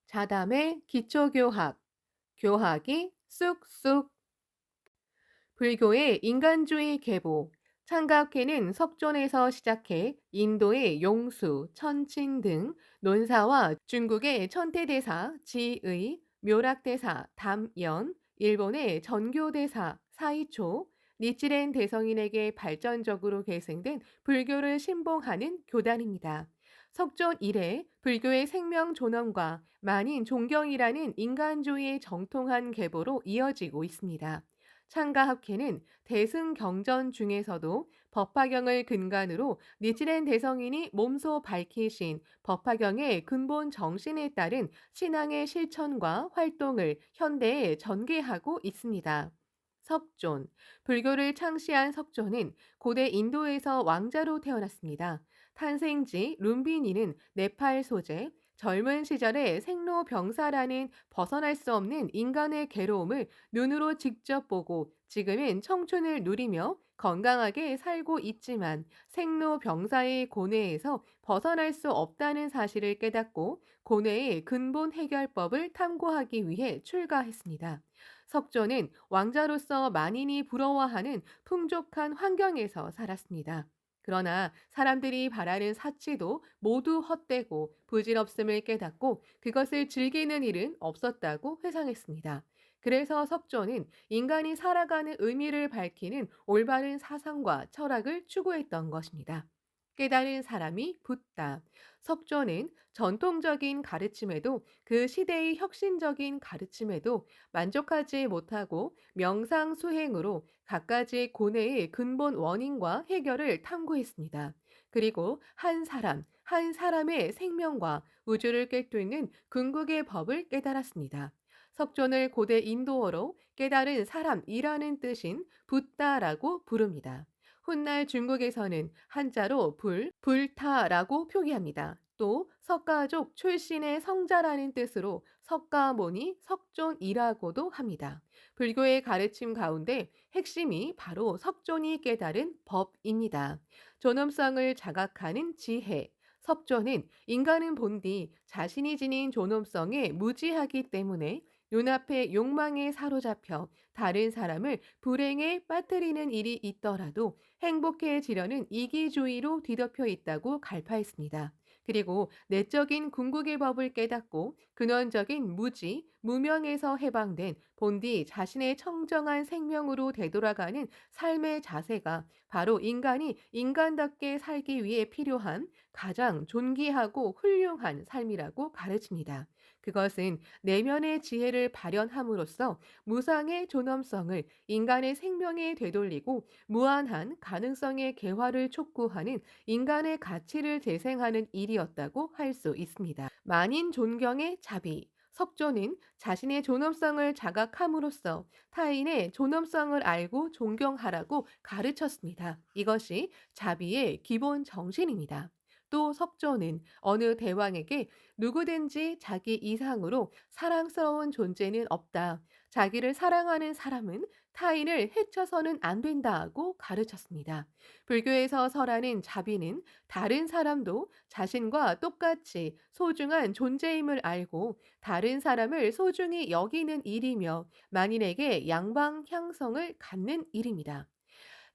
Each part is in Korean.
자담의 기초교학, 교학이 쑥쑥. 불교의 인간주의 계보, 창각회는 석존에서 시작해 인도의 용수, 천친 등 논사와 중국의 천태대사, 지의, 묘락대사, 담연, 일본의 전교대사, 사이초, 니치렌 대성인에게 발전적으로 계승된 불교를 신봉하는 교단입니다. 석존 이래 불교의 생명 존엄과 만인 존경이라는 인간주의의 정통한 계보로 이어지고 있습니다. 창가학회는 대승경전 중에서도 법화경을 근간으로 니치렌 대성인이 몸소 밝히신 법화경의 근본 정신에 따른 신앙의 실천과 활동을 현대에 전개하고 있습니다. 석존, 불교를 창시한 석존은 고대 인도에서 왕자로 태어났습니다. 탄생지 룸비니는 네팔 소재, 젊은 시절에 생로병사라는 벗어날 수 없는 인간의 괴로움을 눈으로 직접 보고 지금은 청춘을 누리며 건강하게 살고 있지만 생로병사의 고뇌에서 벗어날 수 없다는 사실을 깨닫고 고뇌의 근본 해결법을 탐구하기 위해 출가했습니다. 석조는 왕자로서 만인이 부러워하는 풍족한 환경에서 살았습니다. 그러나 사람들이 바라는 사치도 모두 헛되고 부질없음을 깨닫고 그것을 즐기는 일은 없었다고 회상했습니다. 그래서 석조는 인간이 살아가는 의미를 밝히는 올바른 사상과 철학을 추구했던 것입니다. 깨달은 사람이 붙다. 석조는 전통적인 가르침에도 그 시대의 혁신적인 가르침에도 만족하지 못하고 명상수행으로 갖가지 고뇌의 근본 원인과 해결을 탐구했습니다. 그리고 한 사람의 생명과 우주를 꿰뚫는 궁극의 법을 깨달았습니다. 석존을 고대 인도어로 깨달은 사람이라는 뜻인 붓다라고 부릅니다. 훗날 중국에서는 한자로 불타라고 표기합니다. 또 석가족 출신의 성자라는 뜻으로 석가모니, 석존이라고도 합니다. 불교의 가르침 가운데 핵심이 바로 석존이 깨달은 법입니다. 존엄성을 자각하는 지혜. 석존은 인간은 본디 자신이 지닌 존엄성에 무지하기 때문에 눈앞의 욕망에 사로잡혀 다른 사람을 불행에 빠뜨리는 일이 있더라도 행복해지려는 이기주의로 뒤덮여 있다고 갈파했습니다. 그리고 내적인 궁극의 법을 깨닫고 근원적인 무지, 무명에서 해방된 본디 자신의 청정한 생명으로 되돌아가는 삶의 자세가 바로 인간이 인간답게 살기 위해 필요한 가장 존귀하고 훌륭한 삶이라고 가르칩니다. 그것은 내면의 지혜를 발현함으로써 무상의 존엄성을 인간의 생명에 되돌리고 무한한 가능성의 개화를 촉구하는 인간의 가치를 재생하는 일이었다고 할 수 있습니다. 만인 존경의 자비. 석조는 자신의 존엄성을 자각함으로써 타인의 존엄성을 알고 존경하라고 가르쳤습니다. 이것이 자비의 기본 정신입니다. 또 석조는 어느 대왕에게 누구든지 자기 이상으로 사랑스러운 존재는 없다. 자기를 사랑하는 사람은 타인을 해쳐서는 안 된다고 가르쳤습니다. 불교에서 설하는 자비는 다른 사람도 자신과 똑같이 소중한 존재임을 알고 다른 사람을 소중히 여기는 일이며 만인에게 양방향성을 갖는 일입니다.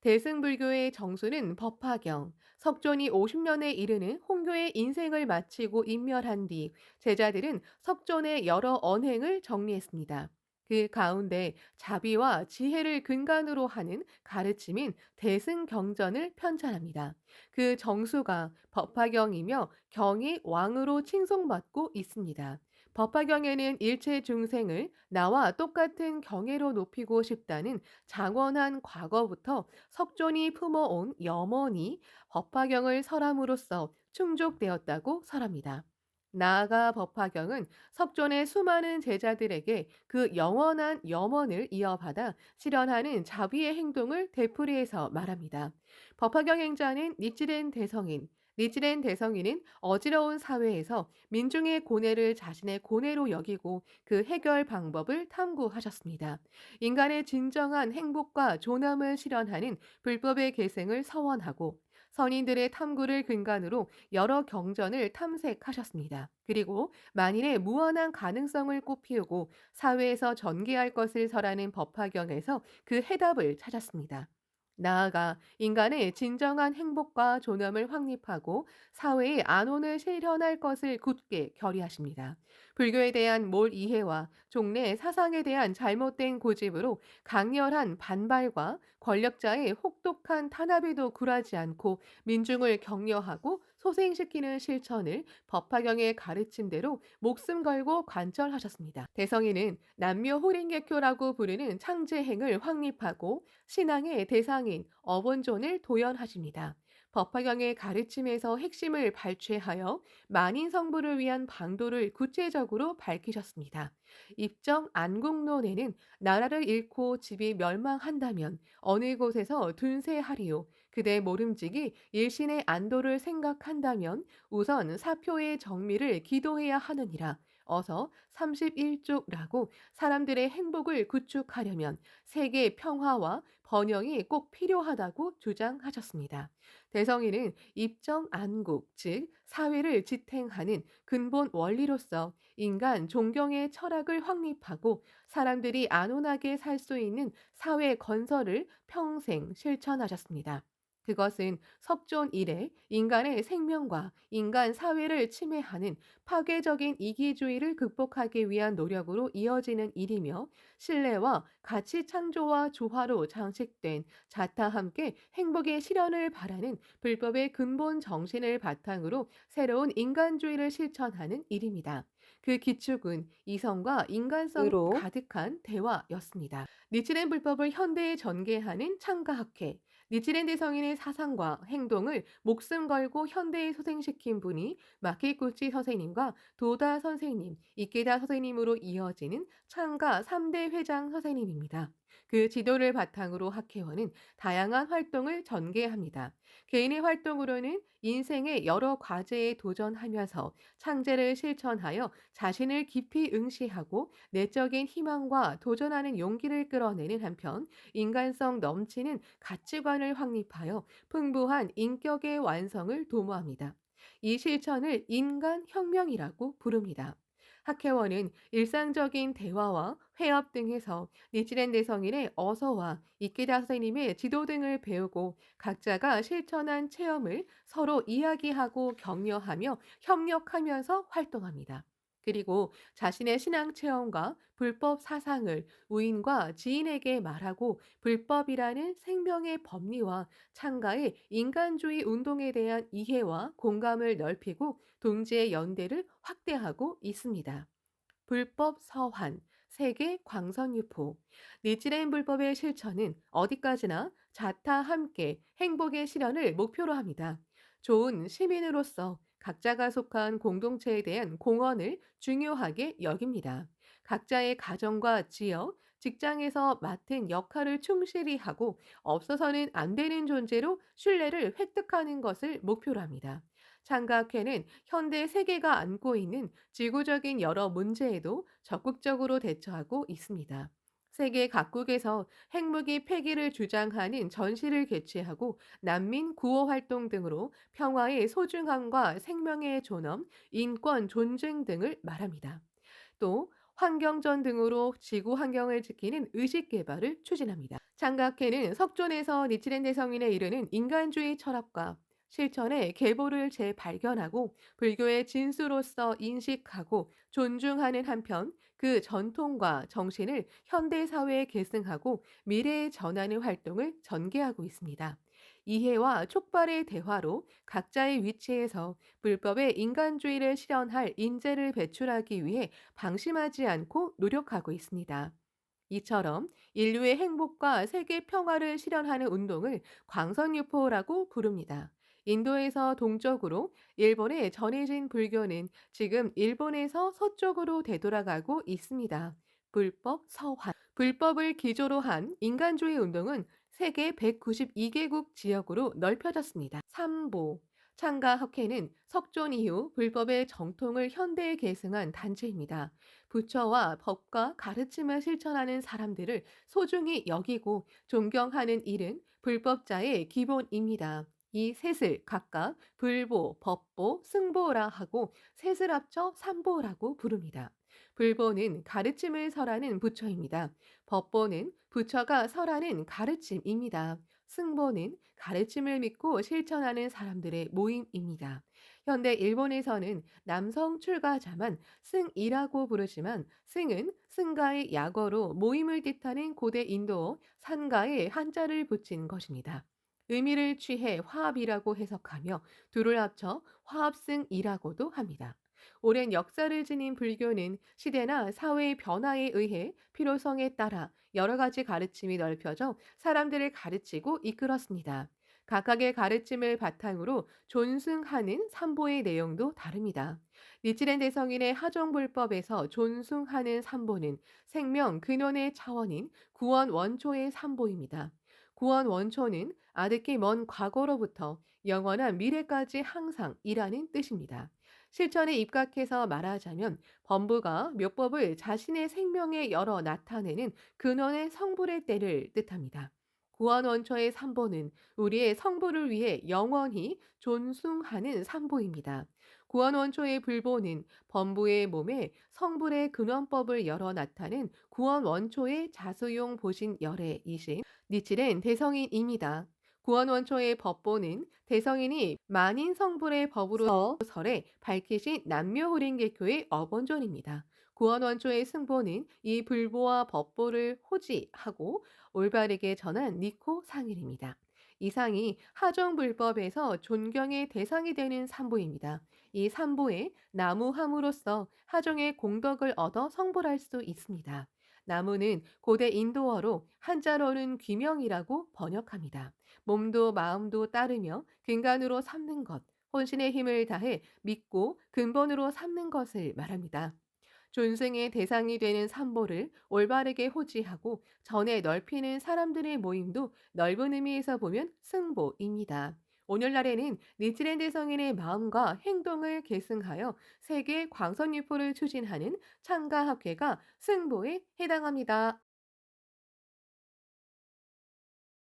대승불교의 정수는 법화경, 석존이 50년에 이르는 홍교의 인생을 마치고 인멸한 뒤 제자들은 석존의 여러 언행을 정리했습니다. 그 가운데 자비와 지혜를 근간으로 하는 가르침인 대승경전을 편찬합니다. 그 정수가 법화경이며 경이 왕으로 칭송받고 있습니다. 법화경에는 일체 중생을 나와 똑같은 경애로 높이고 싶다는 장원한 과거부터 석존이 품어온 염원이 법화경을 설함으로써 충족되었다고 설합니다. 나아가 법화경은 석존의 수많은 제자들에게 그 영원한 염원을 이어받아 실현하는 자비의 행동을 되풀이해서 말합니다. 법화경 행자는 니치렌 대성인은 어지러운 사회에서 민중의 고뇌를 자신의 고뇌로 여기고 그 해결 방법을 탐구하셨습니다. 인간의 진정한 행복과 존엄을 실현하는 불법의 계승을 서원하고 선인들의 탐구를 근간으로 여러 경전을 탐색하셨습니다. 그리고 만인의 무한한 가능성을 꽃피우고 사회에서 전개할 것을 설하는 법화경에서 그 해답을 찾았습니다. 나아가 인간의 진정한 행복과 존엄을 확립하고 사회의 안온을 실현할 것을 굳게 결의하십니다. 불교에 대한 몰 이해와 종래 사상에 대한 잘못된 고집으로 강렬한 반발과 권력자의 혹독한 탄압에도 굴하지 않고 민중을 격려하고 소생시키는 실천을 법화경의 가르침대로 목숨 걸고 관철하셨습니다. 대성이는 남묘호링개교라고 부르는 창제행을 확립하고 신앙의 대상인 어본존을 도연하십니다. 법화경의 가르침에서 핵심을 발췌하여 만인 성부를 위한 방도를 구체적으로 밝히셨습니다. 입정 안국론에는 나라를 잃고 집이 멸망한다면 어느 곳에서 둔세하리요. 그대 모름지기 일신의 안도를 생각한다면 우선 사표의 정미를 기도해야 하느니라. 어서 31조라고 사람들의 행복을 구축하려면 세계 평화와 번영이 꼭 필요하다고 주장하셨습니다. 대성이는 입정 안국, 즉 사회를 지탱하는 근본 원리로서 인간 존경의 철학을 확립하고 사람들이 안온하게 살 수 있는 사회 건설을 평생 실천하셨습니다. 그것은 석존 이래 인간의 생명과 인간 사회를 침해하는 파괴적인 이기주의를 극복하기 위한 노력으로 이어지는 일이며 신뢰와 가치 창조와 조화로 장식된 자타 함께 행복의 실현을 바라는 불법의 근본 정신을 바탕으로 새로운 인간주의를 실천하는 일입니다. 그 기축은 이성과 인간성이 으로 가득한 대화였습니다. 니치렌 불법을 현대에 전개하는 창가학회, 니치렌 대성인의 사상과 행동을 목숨 걸고 현대에 소생시킨 분이 마키구치 선생님과 도다 선생님, 이케다 선생님으로 이어지는 창가 3대 회장 선생님입니다. 그 지도를 바탕으로 학회원은 다양한 활동을 전개합니다. 개인의 활동으로는 인생의 여러 과제에 도전하면서 창제를 실천하여 자신을 깊이 응시하고 내적인 희망과 도전하는 용기를 끌어내는 한편 인간성 넘치는 가치관을 확립하여 풍부한 인격의 완성을 도모합니다. 이 실천을 인간혁명이라고 부릅니다. 학회원은 일상적인 대화와 회합 등에서 니치렌 대성인의 어서와 이케다 선생님의 지도 등을 배우고 각자가 실천한 체험을 서로 이야기하고 격려하며 협력하면서 활동합니다. 그리고 자신의 신앙 체험과 불법 사상을 우인과 지인에게 말하고 불법이라는 생명의 법리와 창가의 인간주의 운동에 대한 이해와 공감을 넓히고 동지의 연대를 확대하고 있습니다. 불법 서환, 세계 광선유포. 니치레인 불법의 실천은 어디까지나 자타 함께 행복의 실현을 목표로 합니다. 좋은 시민으로서 각자가 속한 공동체에 대한 공헌을 중요하게 여깁니다. 각자의 가정과 지역, 직장에서 맡은 역할을 충실히 하고 없어서는 안 되는 존재로 신뢰를 획득하는 것을 목표로 합니다. 창가학회는 현대 세계가 안고 있는 지구적인 여러 문제에도 적극적으로 대처하고 있습니다. 세계 각국에서 핵무기 폐기를 주장하는 전시를 개최하고 난민 구호 활동 등으로 평화의 소중함과 생명의 존엄, 인권 존중 등을 말합니다. 또 환경전 등으로 지구 환경을 지키는 의식 개발을 추진합니다. 장각회는 석존에서 니치렌 대성인에 이르는 인간주의 철학과 실천의 계보를 재발견하고 불교의 진수로서 인식하고 존중하는 한편 그 전통과 정신을 현대 사회에 계승하고 미래에 전하는 활동을 전개하고 있습니다. 이해와 촉발의 대화로 각자의 위치에서 불법의 인간주의를 실현할 인재를 배출하기 위해 방심하지 않고 노력하고 있습니다. 이처럼 인류의 행복과 세계 평화를 실현하는 운동을 광선유포라고 부릅니다. 인도에서 동쪽으로 일본에 전해진 불교는 지금 일본에서 서쪽으로 되돌아가고 있습니다. 불법 서환. 불법을 기조로 한 인간주의 운동은 세계 192개국 지역으로 넓혀졌습니다. 삼보. 창가학회는 석존 이후 불법의 정통을 현대에 계승한 단체입니다. 부처와 법과 가르침을 실천하는 사람들을 소중히 여기고 존경하는 일은 불법자의 기본입니다. 이 셋을 각각 불보, 법보, 승보라 하고 셋을 합쳐 삼보라고 부릅니다. 불보는 가르침을 설하는 부처입니다. 법보는 부처가 설하는 가르침입니다. 승보는 가르침을 믿고 실천하는 사람들의 모임입니다. 현대 일본에서는 남성 출가자만 승이라고 부르지만 승은 승가의 약어로 모임을 뜻하는 고대 인도어 산가에 한자를 붙인 것입니다. 의미를 취해 화합이라고 해석하며 둘을 합쳐 화합승이라고도 합니다. 오랜 역사를 지닌 불교는 시대나 사회의 변화에 의해 필요성에 따라 여러 가지 가르침이 넓혀져 사람들을 가르치고 이끌었습니다. 각각의 가르침을 바탕으로 존숭하는 삼보의 내용도 다릅니다. 니치렌 대성인의 하종불법에서 존숭하는 삼보는 생명 근원의 차원인 구원 원초의 삼보입니다. 구원 원초는 아득히 먼 과거로부터 영원한 미래까지 항상 이라는 뜻입니다. 실천에 입각해서 말하자면 범부가 묘법을 자신의 생명에 열어 나타내는 근원의 성불의 때를 뜻합니다. 구원 원초의 삼보는 우리의 성불을 위해 영원히 존숭하는 삼보입니다. 구원 원초의 불보는 범부의 몸에 성불의 근원법을 열어 나타낸 구원 원초의 자수용 보신 열애이신 니칠은 대성인입니다. 구원 원초의 법보는 대성인이 만인 성불의 법으로 설에 밝히신 남묘호랭개교의 어본존입니다. 구원 원초의 승보는 이 불보와 법보를 호지하고 올바르게 전한 니코 상일입니다. 이 상이 하종불법에서 존경의 대상이 되는 삼보입니다. 이 삼보에 나무함으로써 하종의 공덕을 얻어 성불할 수 있습니다. 나무는 고대 인도어로 한자로는 귀명이라고 번역합니다. 몸도 마음도 따르며 근간으로 삼는 것, 혼신의 힘을 다해 믿고 근본으로 삼는 것을 말합니다. 존승의 대상이 되는 삼보를 올바르게 호지하고 전에 넓히는 사람들의 모임도 넓은 의미에서 보면 승보입니다. 오늘날에는 니치렌드 성인의 마음과 행동을 계승하여 세계 광선유포를 추진하는 창가학회가 승보에 해당합니다.